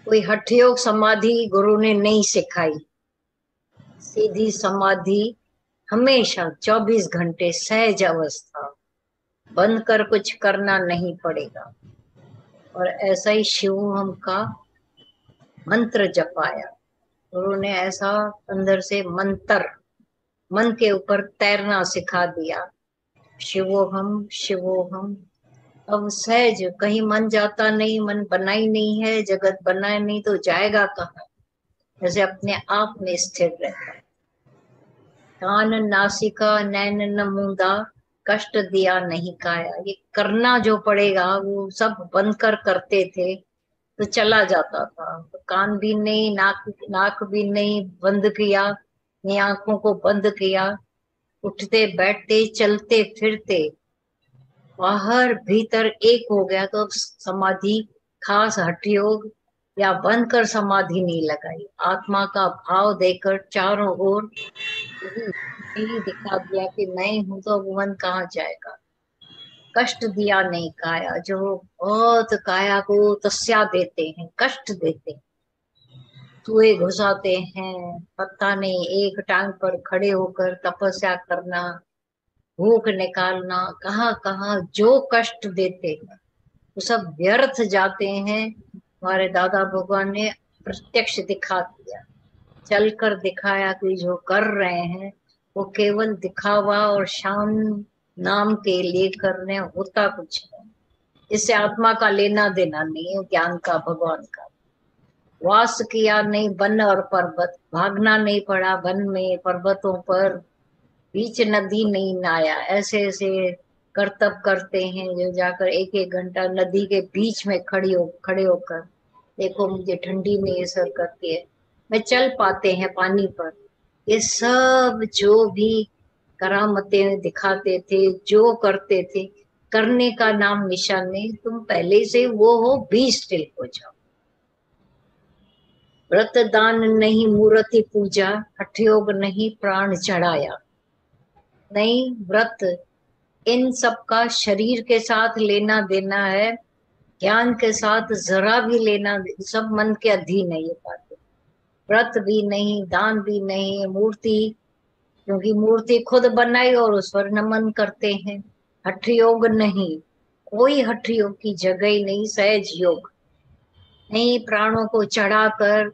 कोई हठ योग समाधि गुरु ने नहीं सिखाई। सीधी समाधि हमेशा 24 घंटे सहज अवस्था, बंद कर कुछ करना नहीं पड़ेगा। और ऐसा ही शिवोहम का मंत्र जपाया गुरु ने। ऐसा अंदर से मंत्र मन के ऊपर तैरना सिखा दिया। शिवोहम शिवोहम। अब सहज कहीं मन जाता नहीं, मन बना ही नहीं है, जगत बना ही नहीं तो जाएगा कहाँ। जैसे अपने आप में स्थिर रहता। कान नासिका नैन न मूंदा, कष्ट दिया नहीं काया। ये करना जो पड़ेगा वो सब बंद कर करते थे तो चला जाता था। तो कान भी नहीं, नाक नाक भी नहीं बंद किया, नहीं आंखों को बंद किया। उठते बैठते चलते फिरते बाहर भीतर एक हो गया। तो अब समाधि खास हठ योग या बंद कर समाधि नहीं लगाई, आत्मा का भाव देकर चारों ओर यही दिखा दिया कि मैं हूं। तो अब मन कहाँ जाएगा। कष्ट दिया नहीं काया। जो बहुत काया को तस्या देते हैं, कष्ट देते हैं, सुए घुसाते हैं, पता नहीं एक टांग पर खड़े होकर तपस्या करना, भूख निकालना, कहाँ कहाँ जो कष्ट देते हैं वो सब व्यर्थ जाते हैं। हमारे दादा भगवान ने प्रत्यक्ष दिखा दिया, चल कर दिखाया कि जो कर रहे हैं वो केवल दिखावा और शान नाम के लिए कर रहे हैं, होता कुछ नहीं। इससे आत्मा का लेना देना नहीं है, ज्ञान का, भगवान का। वास किया नहीं वन और पर्वत, भागना नहीं पड़ा वन में पर्वतों पर, बीच नदी नहीं नहाया। ऐसे ऐसे करतब करते हैं जो जाकर एक एक घंटा नदी के बीच में खड़े होकर देखो मुझे ठंडी में ये सर करती है, मैं चल पाते हैं पानी पर। ये सब जो भी करामतें दिखाते थे, जो करते थे, करने का नाम निशान नहीं। तुम पहले से वो हो, बी स्टिल हो जाओ। व्रत दान नहीं मूर्ति पूजा, हठ योग नहीं प्राण चढ़ाया। नहीं, व्रत इन सब का शरीर के साथ लेना देना है, ज्ञान के साथ जरा भी लेना, सब मन के अधीन है ये बात। व्रत भी नहीं, दान भी नहीं, मूर्ति, क्योंकि मूर्ति खुद बनाई और उस पर नमन करते हैं। हठ योग नहीं, कोई हठ योग की जगह ही नहीं। सहज योग नहीं, प्राणों को चढ़ाकर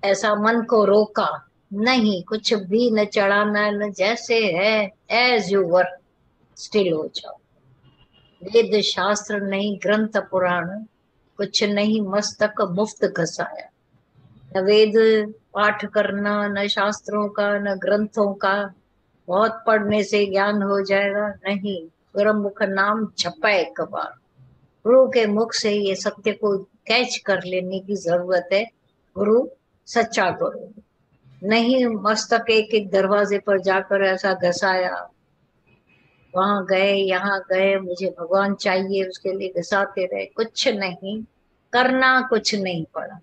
ऐसा मन को रोका नहीं, कुछ भी न चढ़ाना, न जैसे है एज यू वर स्टिल हो जाओ। वेद शास्त्र नहीं, ग्रंथ पुराण कुछ नहीं, मस्तक मुफ्त घसाया। न वेद पाठ करना, न शास्त्रों का, न ग्रंथों का। बहुत पढ़ने से ज्ञान हो जाएगा नहीं, गुरुमुख नाम जपा एक बार। गुरु के मुख से ये सत्य को कैच कर लेने की जरूरत है। गुरु सच्चा गुरु नहीं, मस्तक एक एक दरवाजे पर जाकर ऐसा घसाया, वहां गए यहाँ गए, मुझे भगवान चाहिए उसके लिए घसाते रहे, कुछ नहीं करना, कुछ नहीं पड़ा।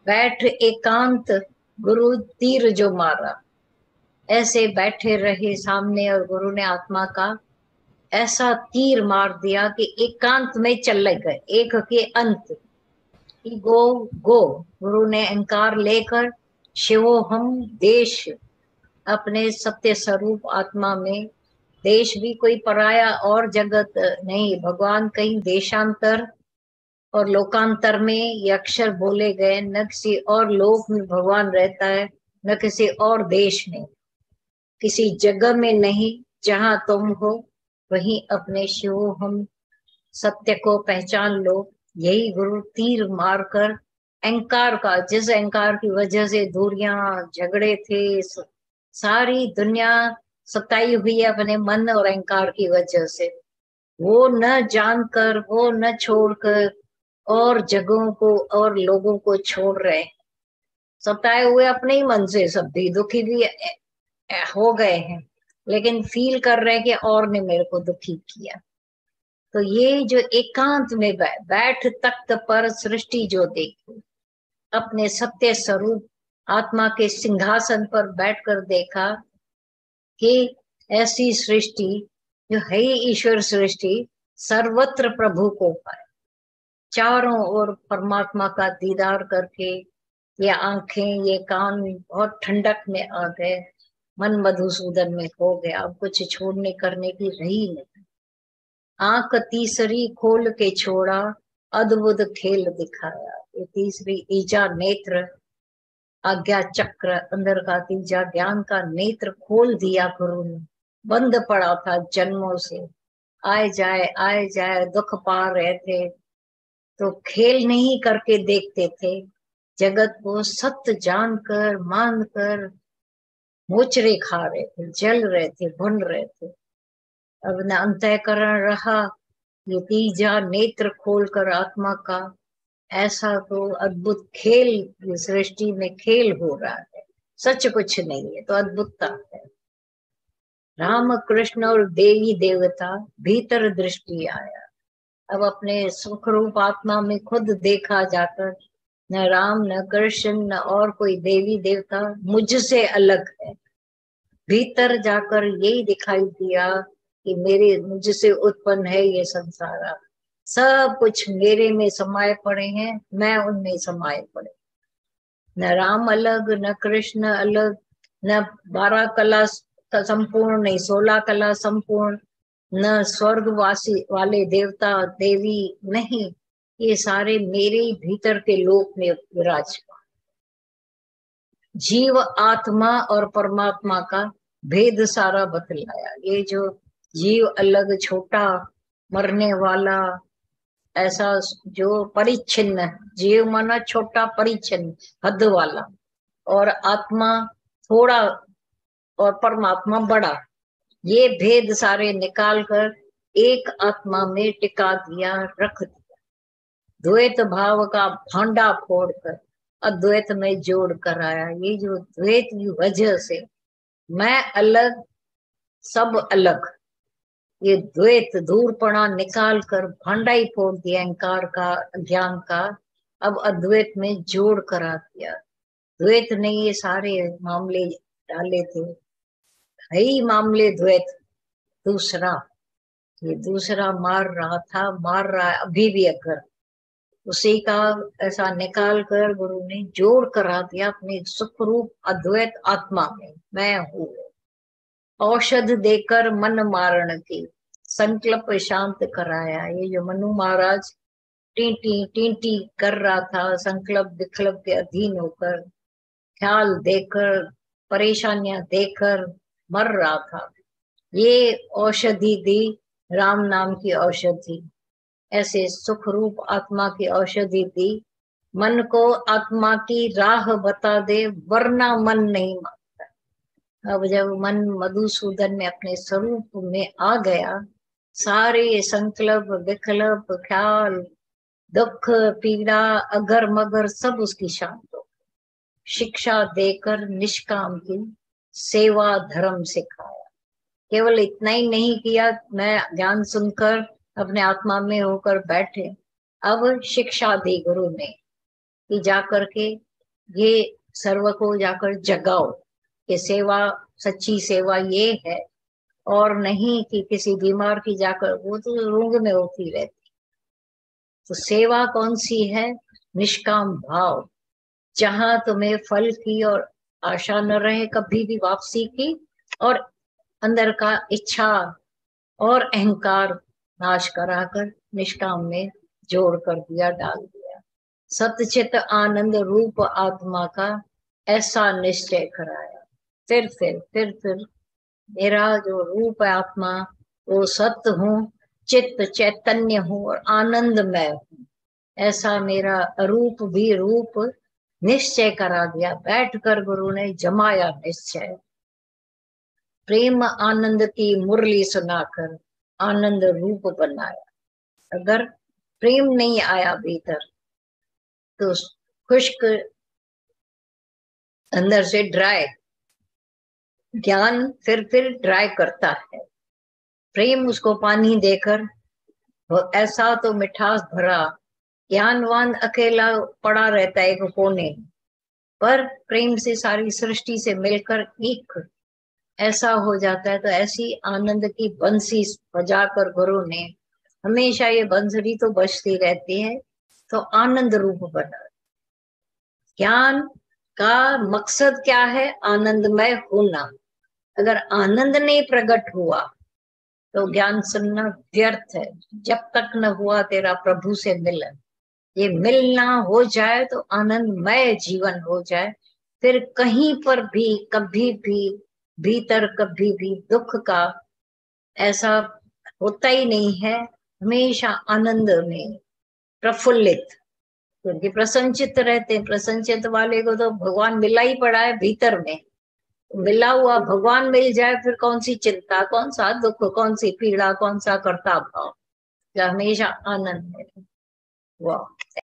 बैठ एकांत, गुरु तीर जो मारा, ऐसे बैठे रहे सामने और गुरु ने आत्मा का ऐसा तीर मार दिया कि एकांत में चले गए, एक के अंत की गो गो। गुरु ने अहंकार लेकर शिवोहम देश, अपने सत्य स्वरूप आत्मा में, देश भी कोई पराया और जगत नहीं, भगवान कहीं देशांतर और लोकांतर में ये अक्षर बोले गए। न किसी और लोक में भगवान रहता है, न किसी और देश में, किसी जगह में नहीं। जहां तुम हो वहीं अपने शिव हम सत्य को पहचान लो। यही गुरु तीर मारकर अहंकार का, जिस अहंकार की वजह से दूरियां झगड़े थे, सारी दुनिया सताई हुई है अपने मन और अहंकार की वजह से, वो न जानकर, वो न छोड़कर और जगहों को और लोगों को छोड़ रहे हैं। सताए हुए अपने ही मन से, सब भी दुखी भी हो गए हैं, लेकिन फील कर रहे हैं कि और ने मेरे को दुखी किया। तो ये जो एकांत में बैठ तख्त पर सृष्टि जो देखी, अपने सत्य स्वरूप आत्मा के सिंहासन पर बैठकर देखा कि ऐसी सृष्टि जो है ईश्वर सृष्टि सर्वत्र प्रभु को पाए। चारों ओर परमात्मा का दीदार करके ये आंखें ये कान बहुत ठंडक में आ गए, मन मधुसूदन में खो गया, अब कुछ छोड़ने करने की रही नहीं। आंख तीसरी खोल के छोड़ा, अद्भुत खेल दिखाया। ये तीसरी ईजा नेत्र, आज्ञा चक्र, अंदर का तीजा ज्ञान का नेत्र खोल दिया गुरु ने। बंद पड़ा था जन्मों से, आए जाए दुख पा रहे थे, तो खेल नहीं करके देखते थे, जगत को सत्य जानकर मानकर मोचरे खा रहे थे, जल रहे थे, भुन रहे थे। अब न अंतःकरण रहा, ये तीजा नेत्र खोलकर आत्मा का, ऐसा तो अद्भुत खेल ये सृष्टि में खेल हो रहा है। सच कुछ नहीं है तो अद्भुतता है। राम कृष्ण और देवी देवता भीतर दृष्टि आया। अब अपने सुख रूप आत्मा में खुद देखा जाकर, न राम न कृष्ण न और कोई देवी देवता मुझसे अलग है। भीतर जाकर यही दिखाई दिया कि मेरे मुझसे उत्पन्न है ये संसार, सब कुछ मेरे में समाये पड़े हैं, मैं उनमें समाये पड़े। न राम अलग न कृष्ण अलग, न 12 कला संपूर्ण, नहीं 16 कला संपूर्ण, न स्वर्गवासी वाले देवता देवी, नहीं, ये सारे मेरे ही भीतर के लोक में विराजमान। जीव आत्मा और परमात्मा का भेद सारा बतलाया। ये जो जीव अलग छोटा मरने वाला, ऐसा जो परिच्छिन्न, जीव माना छोटा, परिच्छिन्न हद वाला, और आत्मा थोड़ा और परमात्मा बड़ा, ये भेद सारे निकाल कर एक आत्मा में टिका दिया, रख दिया। द्वैत भाव का भांडा फोड़कर अद्वैत में जोड़ कर आया। ये जो द्वैत की वजह से मैं अलग सब अलग, ये द्वैत दूरपणा निकाल कर भांडा ही फोड़ दिया अहंकार का, ज्ञान का, अब अद्वैत में जोड़ करा दिया। द्वैत ने ये सारे मामले डाले थे, है ही मामले द्वैत दूसरा, ये दूसरा मार रहा था, मार रहा है अभी भी, अगर उसी का ऐसा निकाल कर गुरु ने जोड़ करा दिया अपने सुख रूप अद्वैत आत्मा में, मैं हूँ। औषध देकर मन मारण की संकल्प शांत कराया। ये जो मनु महाराज टींटी टींटी कर रहा था, संकल्प विकल्प के अधीन होकर, ख्याल देकर, परेशानियां देकर मर रहा था, ये औषधि दी, राम नाम की औषधि, ऐसे सुख रूप आत्मा की औषधि दी। मन को आत्मा की राह बता दे, वरना मन नहीं मानता। अब जब मन मधुसूदन में अपने स्वरूप में आ गया, सारे संकल्प विकल्प ख्याल दुख पीड़ा अगर मगर सब उसकी शांत हो। शिक्षा देकर निष्काम की सेवा धर्म सिखाया। केवल इतना ही नहीं किया, मैं ज्ञान सुनकर अपने आत्मा में होकर बैठे, अब शिक्षा दी गुरु ने कि जाकर के ये सर्व को जाकर जगाओ कि सेवा, सच्ची सेवा ये है, और नहीं कि किसी बीमार की जाकर, वो तो रोग में होती रहती। तो सेवा कौन सी है? निष्काम भाव, जहां तुम्हें फल की और आशा न रहे कभी भी वापसी की, और अंदर का इच्छा और अहंकार नाश कराकर निष्काम में जोड़ कर दिया, डाल दिया। सतचित आनंद रूप आत्मा का ऐसा निश्चय कराया। फिर मेरा जो रूप है आत्मा, वो सत्य हूँ, चित्त चैतन्य हूँ और आनंदमय हूँ, ऐसा मेरा रूप भी रूप निश्चय करा दिया। बैठकर गुरु ने जमाया निश्चय। प्रेम आनंद की मुरली सुनाकर आनंद रूप बनाया। अगर प्रेम नहीं आया भीतर तो खुश्क, अंदर से ड्राई, ज्ञान फिर ड्राई करता है। प्रेम उसको पानी देकर वो ऐसा तो मिठास भरा, ज्ञानवान अकेला पड़ा रहता है एक कोने, पर प्रेम से सारी सृष्टि से मिलकर एक ऐसा हो जाता है। तो ऐसी आनंद की बंसी बजाकर गुरु ने, हमेशा ये बंसरी तो बजती रहती है, तो आनंद रूप बना। ज्ञान का मकसद क्या है? आनंदमय होना। अगर आनंद नहीं प्रकट हुआ तो ज्ञान सुनना व्यर्थ है। जब तक न हुआ तेरा प्रभु से मिलन, ये मिलना हो जाए तो आनंदमय जीवन हो जाए, फिर कहीं पर भी कभी भी भीतर कभी भी दुख का ऐसा होता ही नहीं है। हमेशा आनंद में प्रफुल्लित, क्योंकि प्रसन्नचित्त रहते हैं। प्रसन्नचित्त वाले को तो भगवान मिला ही पड़ा है भीतर में। मिला हुआ भगवान मिल जाए, फिर कौन सी चिंता, कौन सा दुख, कौन सी पीड़ा, कौन सा कर्ता भाव, जो हमेशा आनंद है। वाह।